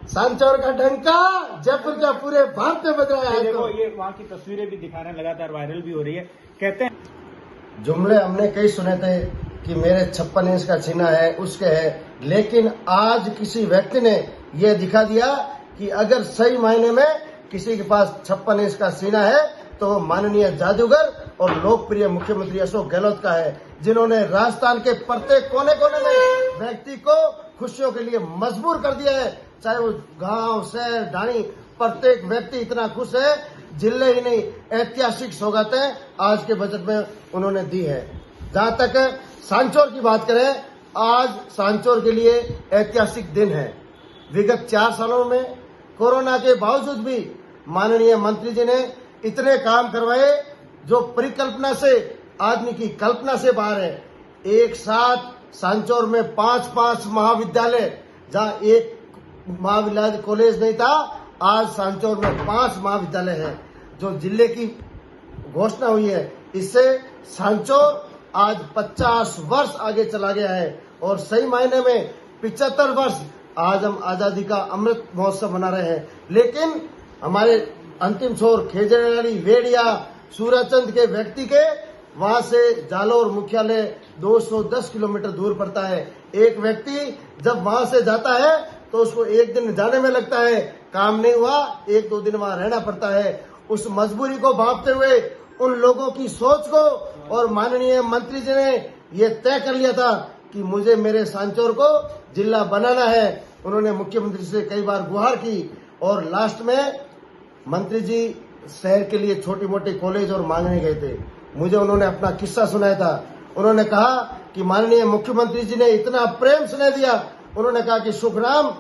सांचौर का डंका जयपुर का पूरे भारत में बज रहा है। देखो ये वहाँ की तस्वीरें भी दिखा रहे हैं, लगातार वायरल भी हो रही है। कहते हैं जुमले हमने कई सुने थे कि मेरे 56 इंच का सीना है, उसके है, लेकिन आज किसी व्यक्ति ने यह दिखा दिया कि अगर सही मायने में किसी के पास 56 इंच का सीना है तो माननीय जादूगर और लोकप्रिय मुख्यमंत्री अशोक गहलोत का है, जिन्होंने राजस्थान के प्रत्येक कोने कोने में व्यक्ति को खुशियों के लिए मजबूर कर दिया है। चाहे वो गांव शहर ढाणी, प्रत्येक व्यक्ति इतना खुश है, जिले ही नहीं ऐतिहासिक सौगातें आज के बजट में उन्होंने दी है। जहां तक सांचौर की बात करें, आज सांचौर के लिए ऐतिहासिक दिन है। विगत 4 सालों में कोरोना के बावजूद भी माननीय मंत्री जी ने इतने काम करवाए जो परिकल्पना से, आदमी की कल्पना से बाहर है। एक साथ सांचौर में 5-5 महाविद्यालय, जहां एक महाविद्यालय कॉलेज नहीं था, आज सांचौर में 5 महाविद्यालय हैं। जो जिले की घोषणा हुई है, इससे सांचौर आज 50 वर्ष आगे चला गया है और सही मायने में 75 वर्ष आज हम आजादी का अमृत महोत्सव मना रहे हैं। लेकिन हमारे अंतिम छोर खेजड़ियाली, वेड़िया, सूर्यचंद के व्यक्ति के वहां से जालोर मुख्यालय 210 किलोमीटर दूर पड़ता है। एक व्यक्ति जब वहां से जाता है तो उसको एक दिन जाने में लगता है, काम नहीं हुआ 1-2 दिन वहां रहना पड़ता है। उस मजबूरी को भांपते हुए उन लोगों की सोच को और माननीय मंत्री जी ने ये तय कर लिया था कि मुझे मेरे सांचौर को जिला बनाना है। उन्होंने मुख्यमंत्री से कई बार गुहार की और लास्ट में मंत्री जी शहर के लिए छोटी मोटी कॉलेज और मांगने गए थे। मुझे उन्होंने अपना किस्सा सुनाया था। उन्होंने कहा कि माननीय मुख्यमंत्री जी ने इतना प्रेम स्नेह दिया, उन्होंने कहा कि सुखराम,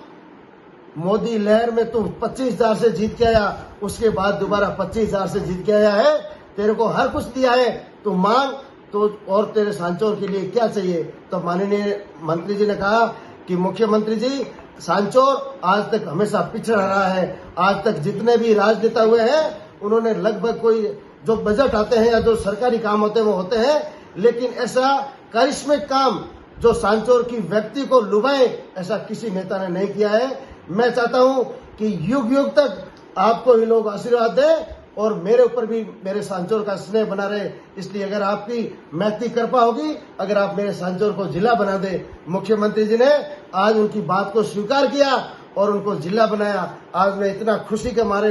मोदी लहर में तू 25,000 से जीत के आया, उसके बाद दोबारा 25,000 से जीत के आया है, तेरे को हर कुछ दिया है, तू मांग तो, और तेरे सांचौर के लिए क्या चाहिए। तो माननीय मंत्री जी ने कहा कि मुख्यमंत्री जी, सांचौर आज तक हमेशा पिछड़ा रहा है। आज तक जितने भी राजनेता हुए हैं, उन्होंने लगभग कोई जो बजट आते हैं या जो सरकारी काम होते हैं वो होते हैं, लेकिन ऐसा करिश्मिक काम जो सांचौर की व्यक्ति को लुभाए, ऐसा किसी नेता ने नहीं किया है। मैं चाहता हूं कि युग युग तक आपको ही लोग आशीर्वाद दें और मेरे ऊपर भी मेरे सांचौर का स्नेह बना रहे। इसलिए अगर आपकी मैत्री कृपा होगी, अगर आप मेरे सांचौर को जिला बना दे। मुख्यमंत्री जी ने आज उनकी बात को स्वीकार किया और उनको जिला बनाया। आज मैं इतना खुशी के मारे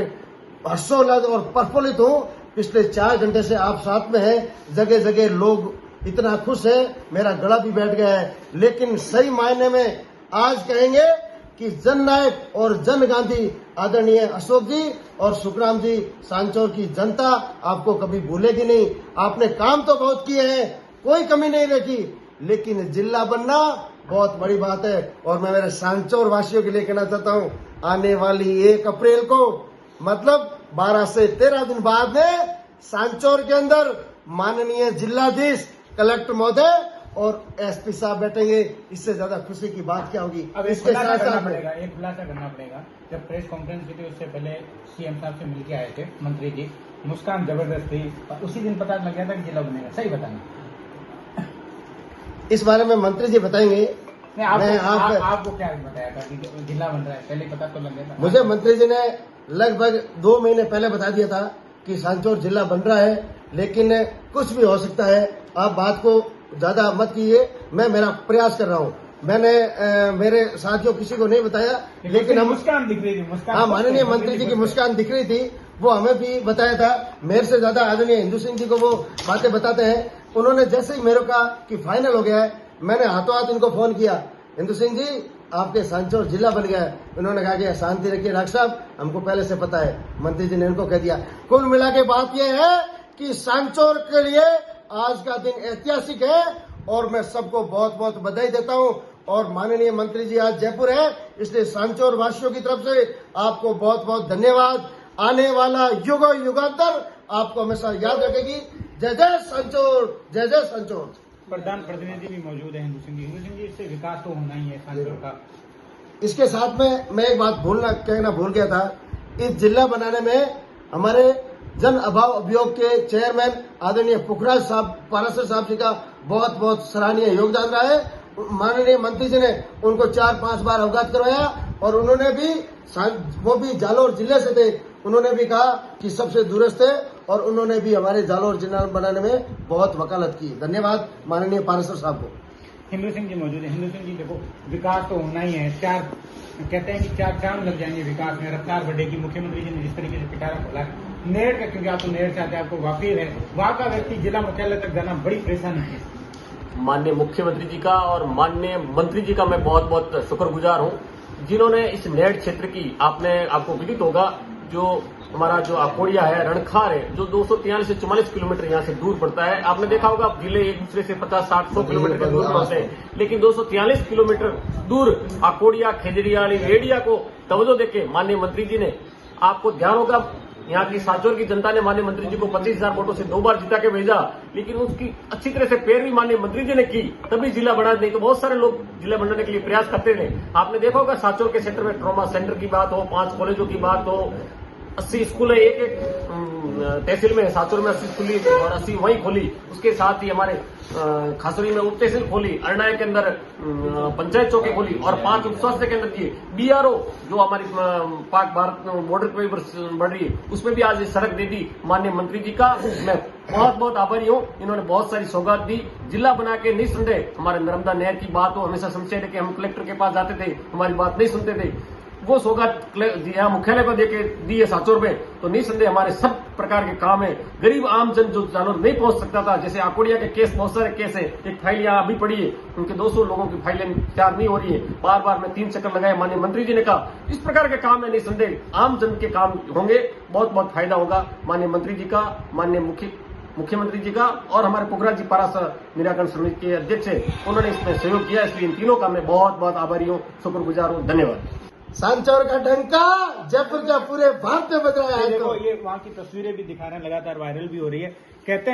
हर्षोल्लास और प्रफुल्लित हूं। पिछले 4 घंटे से आप साथ में हैं, जगह जगह लोग इतना खुश है, मेरा गला भी बैठ गया है। लेकिन सही मायने में आज कहेंगे कि जननायक और जन गांधी आदरणीय अशोक जी और सुखराम जी, सांचौर की जनता आपको कभी भूलेगी नहीं। आपने काम तो बहुत किए हैं, कोई कमी नहीं रखी, लेकिन जिला बनना बहुत बड़ी बात है। और मैं मेरे सांचौर वासियों के लिए कहना चाहता हूं, आने वाली 1 अप्रैल को, मतलब 12 से 13 दिन बाद में सांचौर के अंदर माननीय जिलाधीश, कलेक्टर महोदय और एसपी साहब बैठेंगे। इससे ज्यादा खुशी की बात क्या होगी। अब इसके साथ साथ एक खुलासा करना पड़ेगा। जब प्रेस कॉन्फ्रेंस की थी उससे पहले सीएम साहब से मिलके आए थे मंत्री जी, मुस्कान जबरदस्त थी, उसी दिन पता लग गया था कि जिला बनेगा। सही बताना, इस बारे में मंत्री जी बताएंगे। आपको क्या बताया था कि जिला बन रहा है, पहले पता तो लग गया था? मुझे मंत्री जी ने लगभग 2 महीने पहले बता दिया था कि सांचौर जिला बन रहा है, लेकिन कुछ भी हो सकता है। आप बात को ज्यादा मत कीजिए, मैं मेरा प्रयास कर रहा हूँ। मैंने मेरे साथियों किसी को नहीं बताया, लेकिन हम मुस्कान दिख रही थी, मुस्कान, हाँ, माननीय मंत्री जी की मुस्कान दिख रही थी, वो हमें भी बताया था। मेरे से ज्यादा आदरणीय हिंदू सिंह जी को वो बातें बताते हैं। उन्होंने जैसे ही मेरे को कहा कि फाइनल हो गया है, मैंने हाथों हाथ इनको फोन किया, हिंदू सिंह जी आपके सांचौर जिला बन गया है। उन्होंने कहा कि शांति रखिए डॉक्टर साहब, हमको पहले से पता है। मंत्री जी ने इनको कह दिया। कुल मिला के बात यह है कि सांचौर के लिए आज का दिन ऐतिहासिक है और मैं सबको बहुत बहुत बधाई देता हूं। और माननीय मंत्री जी आज जयपुर है, इसलिए सांचौर वासियों की तरफ से आपको बहुत बहुत धन्यवाद। आने वाला युगों युगांतर आपको हमेशा याद रखेगी। जय जय सांचौर, जय जय सांचौर। प्रधान प्रतिनिधि भी मौजूद है हिंदू सिंह जी। हिंदू सिंह जी, इससे विकास तो होना ही है सांचौर का। इसके साथ में मैं एक बात कहना भूल गया था। इस जिला बनाने में हमारे जन अभाव अभियोग के चेयरमैन आदरणीय पुखराज साहब, पारासर साहब जी का बहुत बहुत सराहनीय योगदान रहा है। माननीय मंत्री जी ने उनको 4-5 बार अवगत करवाया और उन्होंने भी वो भी जालौर जिले से थे, उन्होंने भी कहा कि सबसे दूरस्थ है और उन्होंने भी हमारे जालौर जिला बनाने में बहुत वकालत की। धन्यवाद माननीय पाराशर साहब को। हिंदू सिंह जी मौजूद है। हिंदू सिंह जी, देखो विकास तो होना ही है, कहते हैं कि 4 चांद लग जाएंगे विकास में, रफ्तार बढ़ेगी। मुख्यमंत्री जी ने जिस तरीके से पिटारा खोला है नेड़ का, क्योंकि आप तो नेड़ चाहते हैं, आपको वाकिफ है, वहां का व्यक्ति जिला मुख्यालय तक जाना बड़ी परेशानी है। माननीय मुख्यमंत्री जी का और माननीय मंत्री जी का मैं बहुत बहुत शुक्रगुजार हूं, जिन्होंने इस नेड़ क्षेत्र की, आपको विदित होगा, जो हमारा जो आकोड़िया है, रणखार है, जो 243 से 44 किलोमीटर यहाँ से दूर पड़ता है। आपने देखा होगा जिले एक दूसरे से 50, 60, 100 किलोमीटर के दूर पड़ते हैं, लेकिन 243 किलोमीटर दूर आकोड़िया, खेजड़ियाली, रेडिया को तवज्जो देके माननीय मंत्री जी ने, आपको ध्यान होगा यहाँ की सांचौर की जनता ने माननीय मंत्री जी को 25,000 वोटों से 2 बार जिता के भेजा, लेकिन उसकी अच्छी तरह से पैरवी माननीय मंत्री जी ने की, तभी जिला बना। नहीं तो बहुत सारे लोग जिला बनाने के लिए प्रयास करते थे। आपने देखा होगा सांचौर के क्षेत्र में ट्रॉमा सेंटर की बात हो, 5 कॉलेजों की बात हो, 80 स्कूल है, एक तहसील में, सांचौर में 80 खुली और 80 वहीं खोली। उसके साथ ही हमारे खासुरी में उप तहसील खोली, अरनाया के अंदर पंचायत चौकी खोली और 5 उप स्वास्थ्य केंद्र किए। BRO जो हमारी पाक भारत बॉर्डर पे बढ़ रही है, उसमें भी आज सड़क दे दी माननीय मंत्री जी का। मैं बहुत बहुत आभारी हूँ, इन्होंने बहुत सारी सौगात दी। जिला बना के निस्संदेह, हमारे नर्मदा नहर की बात हो, हमेशा समस्या लेके हम कलेक्टर के पास जाते थे, हमारी बात नहीं सुनते थे, वो सौगात यहाँ मुख्यालय को देके दी है सांचौर में, तो निस्संदेह हमारे सब प्रकार के काम है। गरीब आम जन जो जानवर नहीं पहुंच सकता था, जैसे आकोड़िया के केस, बहुत सारे केस है, एक फाइल यहाँ अभी पड़ी है, उनके 200 लोगों की फाइलें तैयार नहीं हो रही है, बार बार मैं 3 चक्कर लगाए, माननीय मंत्री जी ने कहा इस प्रकार के काम है, निस्संदेह आम जन के काम होंगे, बहुत बहुत फायदा होगा। माननीय मंत्री जी का, माननीय मुख्यमंत्री जी का और हमारे पुखराज जी पाराशर निराकरण समिति के अध्यक्ष है, उन्होंने इसमें सहयोग किया, इसलिए इन तीनों का मैं बहुत बहुत आभारी हूँ, शुक्रगुजार हूँ। धन्यवाद। सांचौर का डंका जयपुर का पूरे भारत में बज रहा है। देखो ये वहाँ की तस्वीरें भी दिखा रहे हैं, लगातार वायरल भी हो रही है। कहते हैं